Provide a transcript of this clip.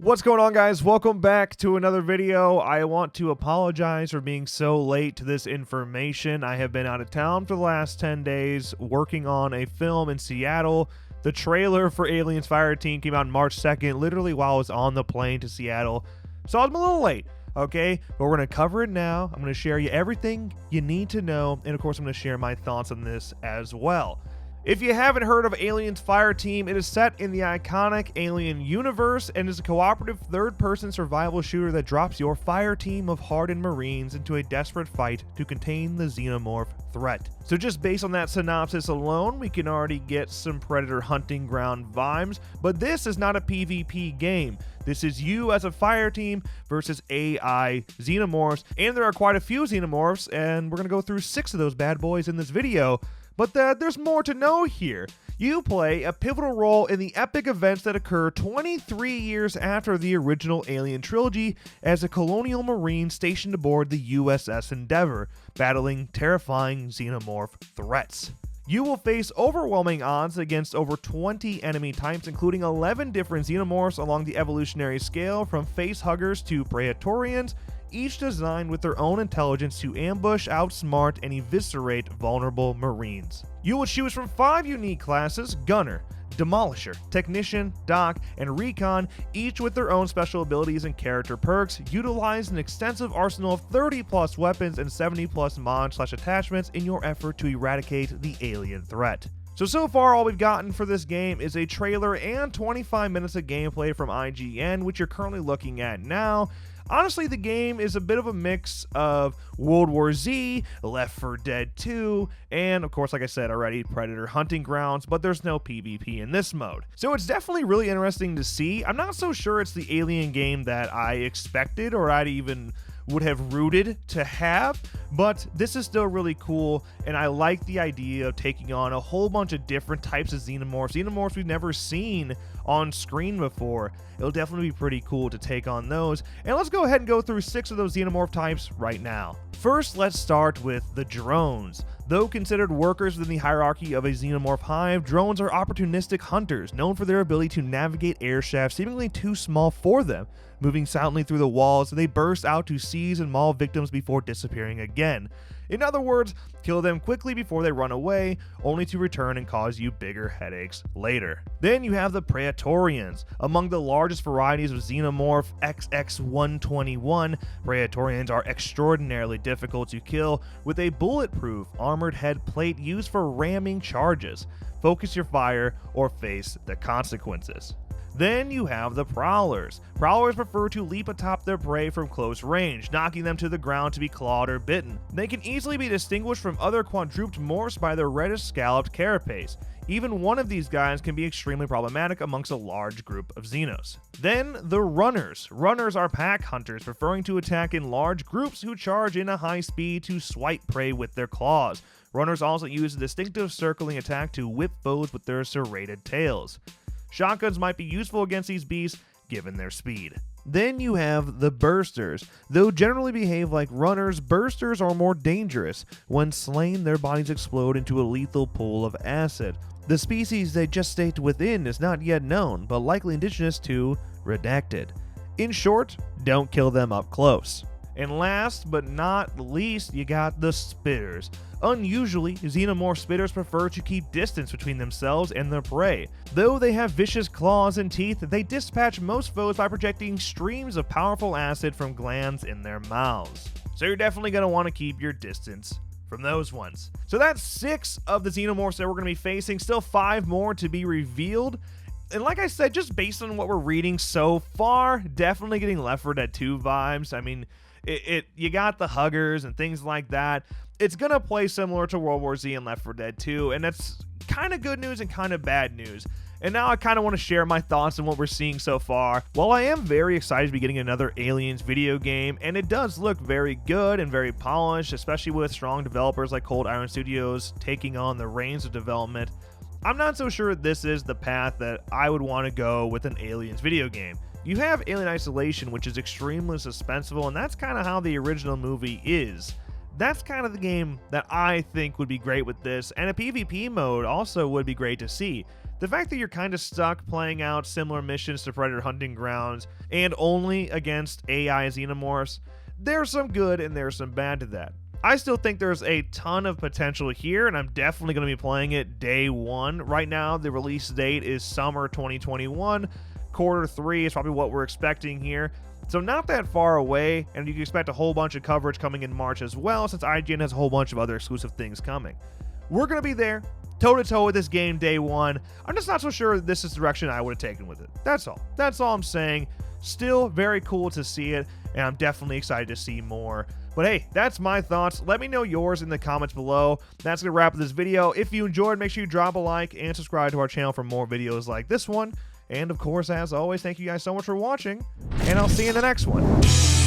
What's going on, guys? Welcome back to another video. I want to apologize for being so late to this information. I have been out of town for the last 10 days working on a film in Seattle. The trailer for Aliens Fireteam came out on March 2nd, literally while I was on the plane to Seattle. So I'm a little late, okay? But we're going to cover it now. I'm going to share you everything you need to know. And of course, I'm going to share my thoughts on this as well. If you haven't heard of Aliens Fireteam, it is set in the iconic Alien universe and is a cooperative third-person survival shooter that drops your fire team of hardened Marines into a desperate fight to contain the Xenomorph threat. So just based on that synopsis alone, we can already get some Predator hunting ground vibes, but this is not a PvP game. This is you as a fire team versus AI Xenomorphs, and there are quite a few Xenomorphs, and we're going to go through 6 of those bad boys in this video. But there's more to know here. You play a pivotal role in the epic events that occur 23 years after the original Alien trilogy as a colonial marine stationed aboard the USS Endeavour, battling terrifying xenomorph threats. You will face overwhelming odds against over 20 enemy types, including 11 different xenomorphs along the evolutionary scale, from facehuggers to Praetorians, each designed with their own intelligence to ambush, outsmart, and eviscerate vulnerable Marines. You will choose from 5 unique classes: Gunner, Demolisher, Technician, Doc, and Recon, each with their own special abilities and character perks. Utilize an extensive arsenal of 30+ weapons and 70+ mods/attachments in your effort to eradicate the alien threat. So far all we've gotten for this game is a trailer and 25 minutes of gameplay from IGN, which you're currently looking at now. Honestly, the game is a bit of a mix of World War Z, Left 4 Dead 2, and of course, like I said already, Predator hunting grounds, but there's no PvP in this mode. So it's definitely really interesting to see. I'm not so sure it's the Alien game that I expected or I'd even would have rooted to have, but this is still really cool, and I like the idea of taking on a whole bunch of different types of xenomorphs we've never seen on screen before. It'll definitely be pretty cool to take on those, and let's go ahead and go through 6 of those xenomorph types right now. First, let's start with the drones. Though considered workers within the hierarchy of a xenomorph hive, drones are opportunistic hunters, known for their ability to navigate air shafts seemingly too small for them. Moving silently through the walls, they burst out to seize and maul victims before disappearing again. In other words, kill them quickly before they run away, only to return and cause you bigger headaches later. Then you have the Praetorians. Among the largest varieties of Xenomorph XX-121, Praetorians are extraordinarily difficult to kill, with a bulletproof armored head plate used for ramming charges. Focus your fire or face the consequences. Then you have the Prowlers. Prowlers prefer to leap atop their prey from close range, knocking them to the ground to be clawed or bitten. They can easily be distinguished from other quadruped morphs by their reddish scalloped carapace. Even one of these guys can be extremely problematic amongst a large group of Xenos. Then the Runners. Runners are pack hunters, preferring to attack in large groups who charge in a high speed to swipe prey with their claws. Runners also use a distinctive circling attack to whip foes with their serrated tails. Shotguns might be useful against these beasts, given their speed. Then you have the Bursters. Though generally behave like runners, Bursters are more dangerous. When slain, their bodies explode into a lethal pool of acid. The species they gestate within is not yet known, but likely indigenous to Redacted. In short, don't kill them up close. And last but not least, you got the Spitters. Unusually, xenomorph spitters prefer to keep distance between themselves and their prey. Though they have vicious claws and teeth, they dispatch most foes by projecting streams of powerful acid from glands in their mouths. So you're definitely going to want to keep your distance from those ones. So that's 6 of the xenomorphs that we're going to be facing. Still 5 more to be revealed. And like I said, just based on what we're reading so far, definitely getting Left 4 Dead 2 vibes. I mean, you got the huggers and things like that. It's gonna play similar to World War Z and Left 4 Dead 2, and that's kind of good news and kind of bad news. And now I kind of want to share my thoughts on what we're seeing so far. While I am very excited to be getting another Aliens video game, and it does look very good and very polished, especially with strong developers like Cold Iron Studios taking on the reins of development, I'm not so sure this is the path that I would want to go with an Aliens video game. You have Alien Isolation, which is extremely suspenseful, and that's kind of how the original movie is. That's kind of the game that I think would be great with this, and a PvP mode also would be great to see. The fact that you're kind of stuck playing out similar missions to Predator Hunting Grounds and only against AI Xenomorphs, there's some good and there's some bad to that. I still think there's a ton of potential here, and I'm definitely going to be playing it day one. Right now, the release date is summer 2021. Quarter 3 is probably what we're expecting here. So not that far away, and you can expect a whole bunch of coverage coming in March as well, since IGN has a whole bunch of other exclusive things coming. We're going to be there, toe-to-toe with this game day one. I'm just not so sure this is the direction I would have taken with it. That's all. That's all I'm saying. Still very cool to see it, and I'm definitely excited to see more. But hey, that's my thoughts. Let me know yours in the comments below. That's going to wrap up this video. If you enjoyed, make sure you drop a like and subscribe to our channel for more videos like this one. And of course, as always, thank you guys so much for watching, and I'll see you in the next one.